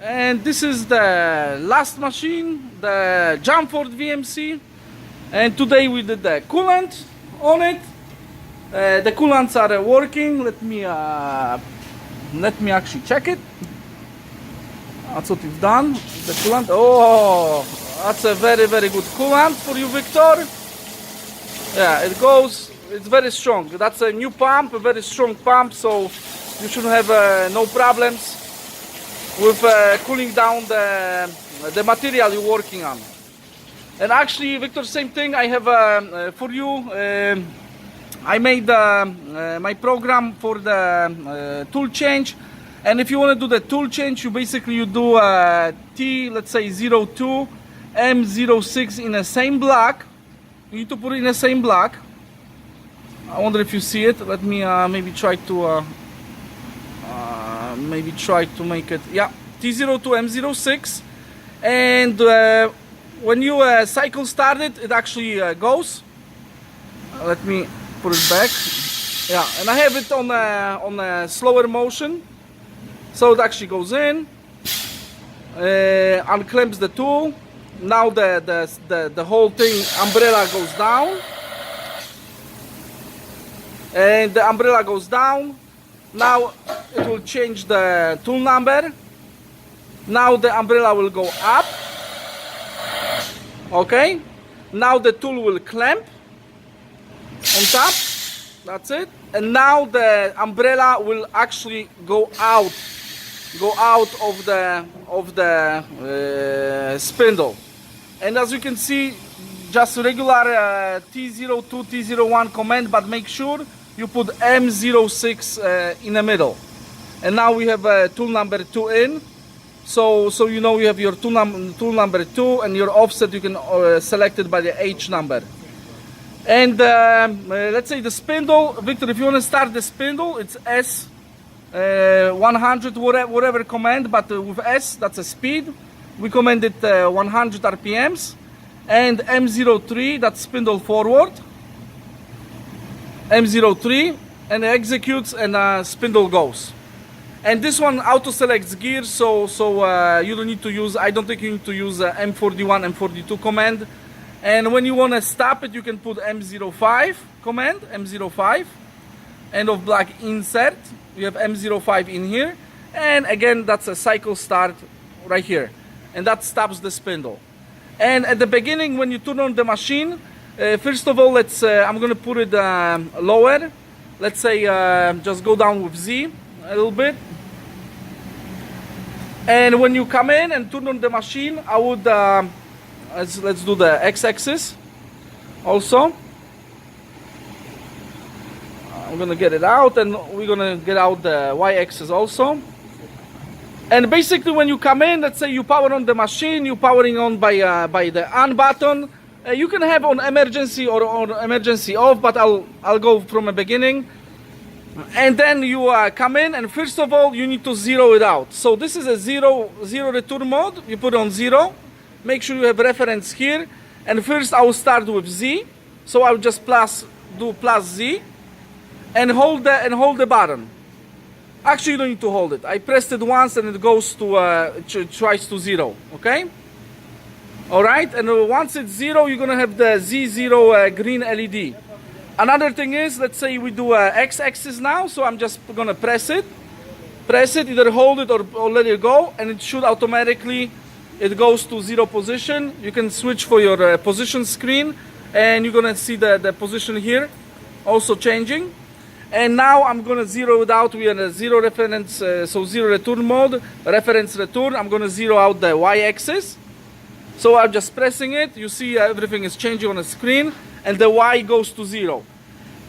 And this is the last machine, the Jamford VMC. And today we did the coolant on it. The coolants are working. Let me actually check it. That's what we've done. The coolant. Oh, that's a very, very good coolant for you, Victor. Yeah, it goes. It's very strong. That's a new pump, a very strong pump, so you shouldn't have no problems with cooling down the material you're working on. And actually, Victor, same thing. I have for you. I made my program for the tool change. And if you want to do the tool change, you do T, let's say 02, M06 in the same block. You need to put it in the same block. I wonder if you see it. Let me maybe try to make it. Yeah, T02, M06. And when you cycle start it, it actually goes. Let me put it back. Yeah, and I have it on a slower motion. So it actually goes in, unclamps the tool. Now the whole thing, umbrella goes down. And the umbrella goes down. Now it will change the tool number. Now the umbrella will go up. Okay. Now the tool will clamp on top. That's it. And now the umbrella will actually go out of the spindle. And as you can see, just regular T02, T01 command, but make sure you put M06 in the middle. And now we have tool number 2 in. So you know you have your tool number 2, and your offset you can select it by the H number. And let's say the spindle, Victor, if you want to start the spindle, it's S 100, whatever command, but with S, that's a speed. We commanded 100 RPMs. And M03, that's spindle forward. M03, and it executes, and spindle goes. And this one auto selects gear, so you don't need to use. I don't think you need to use M41, M42 command. And when you want to stop it, you can put M05 command, M05. End of block insert. You have M05 in here. And again, that's a cycle start right here. And that stops the spindle. And at the beginning, when you turn on the machine, first of all, I'm going to put it lower. Let's say just go down with Z a little bit. And when you come in and turn on the machine, I would, let's do the X-axis also. I'm going to get it out, and we're going to get out the Y-axis also. And basically when you come in, let's say you power on the machine, you're powering on by the on button. You can have on emergency or on emergency off, but I'll go from the beginning. And then you come in, and first of all you need to zero it out. So this is a zero return mode. You put on 0. Make sure you have reference here. And first I will start with Z. So I'll just do plus Z, and hold the button. Actually, you don't need to hold it. I pressed it once, and it goes to tries to 0. Okay. All right. And once it's 0, you're gonna have the Z0 green LED. Another thing is, let's say we do X-axis now. So I'm just gonna press it, either hold it or let it go, and it should automatically. It goes to 0 position. You can switch for your position screen, and you're gonna see the position here also changing. And now I'm gonna zero it out. We are in a 0 reference, so 0 return mode, reference return. I'm gonna zero out the Y-axis. So I'm just pressing it. You see everything is changing on the screen, and the Y goes to 0.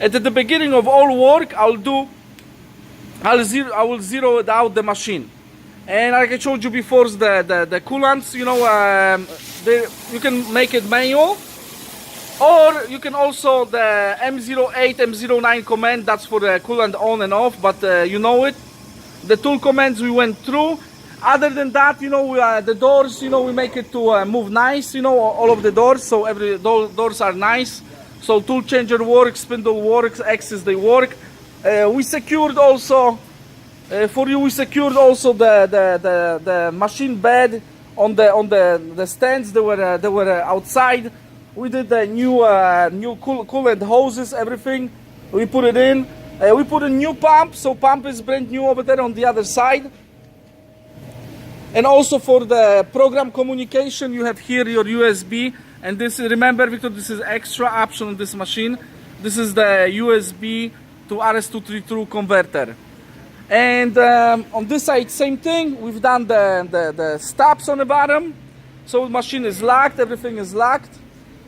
At the beginning of all work, I will zero it out the machine. And like I showed you before, the coolants, you know, you can make it manual, or you can also the M08, M09 command. That's for the coolant on and off, but you know it. The tool commands we went through. Other than that, you know, the doors, you know, we make it to move nice, you know, all of the doors, so every doors are nice. So tool changer works, spindle works, axis they work. We secured also For you, we secured also the machine bed on the stands. They were outside. We did the new coolant hoses, everything. We put it in. We put a new pump, so pump is brand new over there on the other side. And also for the program communication, you have here your USB. And this, remember, Victor, this is extra option on this machine. This is the USB to RS-232 converter. And on this side, same thing. We've done the stops on the bottom. So the machine is locked, everything is locked.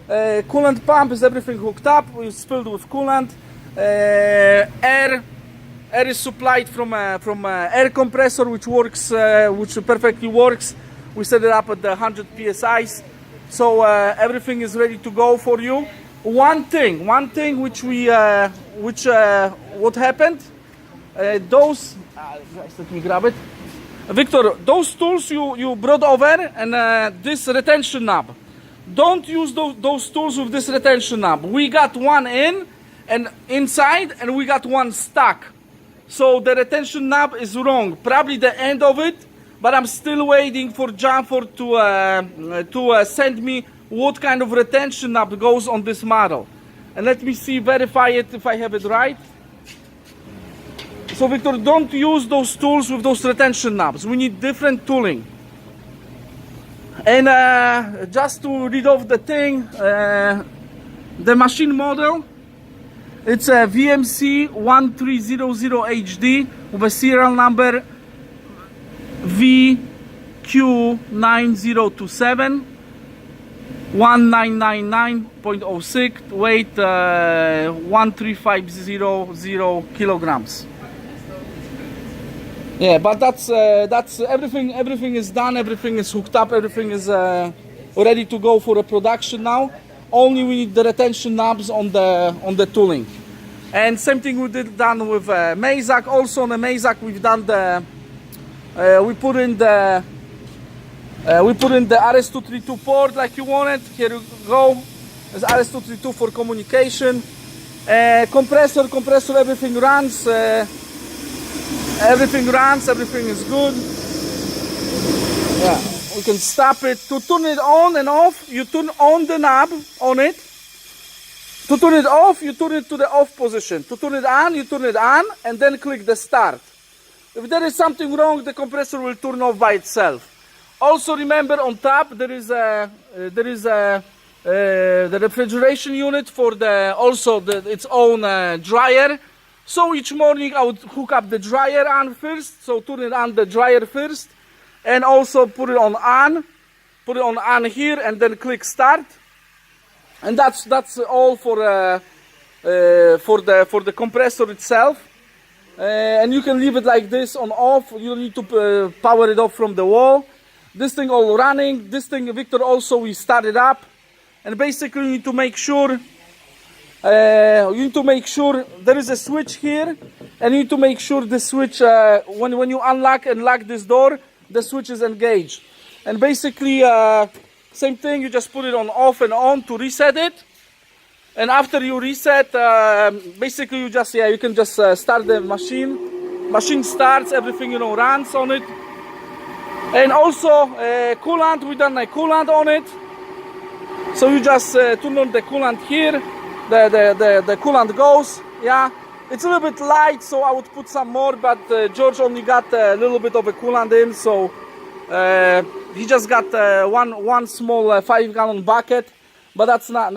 Coolant pump is everything hooked up. It's filled with coolant. Air is supplied from air compressor, which works, which perfectly works. We set it up at the 100 psi. So everything is ready to go for you. One thing which what happened? Those, guys, let me grab it. Victor, those tools you brought over and this retention knob. Don't use those tools with this retention knob. We got one in and inside, and we got one stuck. So the retention knob is wrong. Probably the end of it, but I'm still waiting for Janford to send me what kind of retention knob goes on this model. And let me see, verify it if I have it right. So Victor, don't use those tools with those retention knobs. We need different tooling. And just to read off the thing, the machine model, it's a VMC 1300HD with a serial number VQ9027 1999.06, weight 13500 kilograms. Yeah, but that's everything. Everything is done. Everything is hooked up. Everything is ready to go for a production now. Only we need the retention knobs on the tooling. And same thing we done with Mazak. Also on the Mazak we've done we put in the RS-232 port like you wanted. Here you go. There's RS-232 for communication. Compressor, everything runs. Everything runs, everything is good. Yeah, we can stop it. To turn it on and off, you turn on the knob on it. To turn it off, you turn it to the off position. To turn it on, you turn it on and then click the start. If there is something wrong, the compressor will turn off by itself. Also remember, on top there is the refrigeration unit for its own dryer. So each morning I would hook up the dryer on first, so turn it on the dryer first, and also put it on here, and then click start. And that's all for the compressor itself. And you can leave it like this on off. You don't need to power it off from the wall. This thing all running. This thing, Victor, also we started up, and basically you need to make sure. There is a switch here, and you need to make sure the switch, when you unlock and lock this door, the switch is engaged. And basically, same thing, you just put it on off and on to reset it. And after you reset, basically you can just start the machine. Machine starts, everything runs on it. And also coolant, we done a coolant on it. So you just turn on the coolant here. The coolant goes, yeah. It's a little bit light, so I would put some more, but George only got a little bit of a coolant in, so he just got one small 5-gallon bucket, but that's not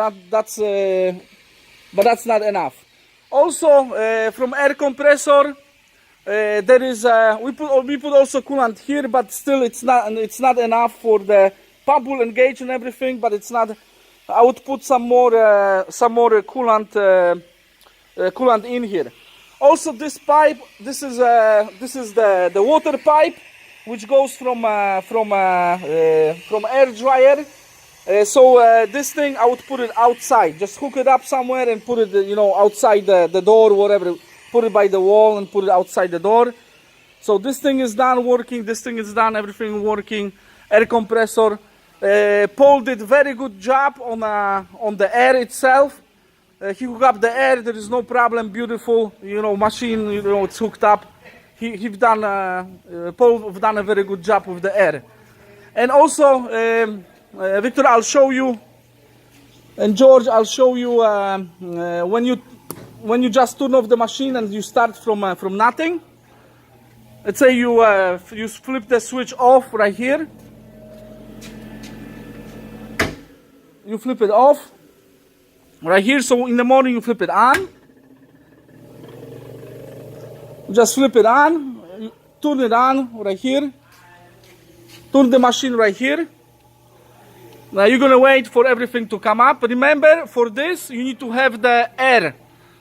enough. Also from air compressor, there is we put also coolant here, but still it's not enough for the pump will engage and everything, but it's not. I would put some more coolant in here. Also, this pipe, this is the water pipe, which goes from air dryer. So this thing I would put it outside. Just hook it up somewhere and put it, outside the door, whatever. Put it by the wall and put it outside the door. So this thing is done working. This thing is done. Everything working. Air compressor. Paul did very good job on the air itself. He hooked up the air. There is no problem. Beautiful, machine. It's hooked up. Paul have done a very good job with the air. And also, Victor, I'll show you, and George, I'll show you when you just turn off the machine and you start from nothing. Let's say you flip the switch off right here. You flip it off right here. So in the morning you flip it on. Just flip it on, turn it on right here. Turn the machine right here. Now you're gonna wait for everything to come up. Remember, for this you need to have the air.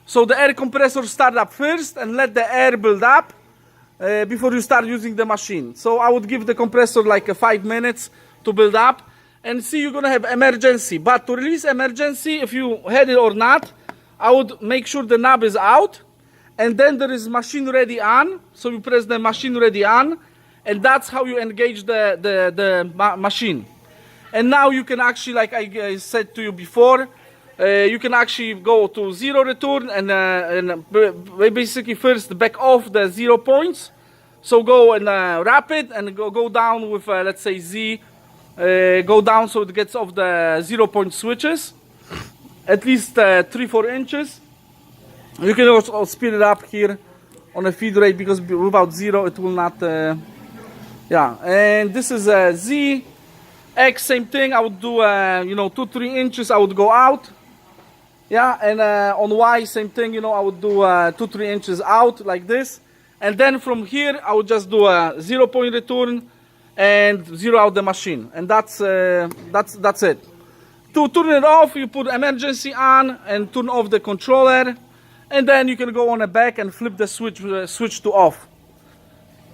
So the air compressor start up first and let the air build up before you start using the machine. So I would give the compressor like 5 minutes to build up. And see, you're gonna have emergency. But to release emergency, if you had it or not, I would make sure the knob is out. And then there is machine ready on. So you press the machine ready on. And that's how you engage the machine. And now you can actually, like I said to you before, you can actually go to zero return and basically first back off the 0 points. So go and wrap it and go down with, let's say, Z. Go down so it gets off the 0 point switches. At least 3-4 inches. You can also speed it up here on a feed rate because without 0 it will not. Yeah, and this is a Z. X, same thing. I would do 2-3 inches. I would go out. Yeah, and on Y, same thing. I would do 2-3 inches out like this, and then from here I would just do a 0 point return and zero out the machine, and that's it. To turn it off, you put emergency on and turn off the controller, and then you can go on the back and flip the switch to off.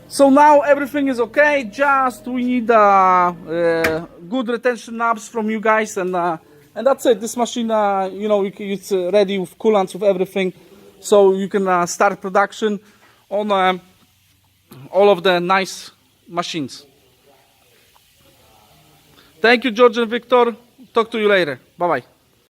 So now everything is okay. Just we need good retention knobs from you guys, and that's it. This machine, it's ready with coolants, with everything, so you can start production on all of the nice machines. Thank you, George and Victor. Talk to you later. Bye bye.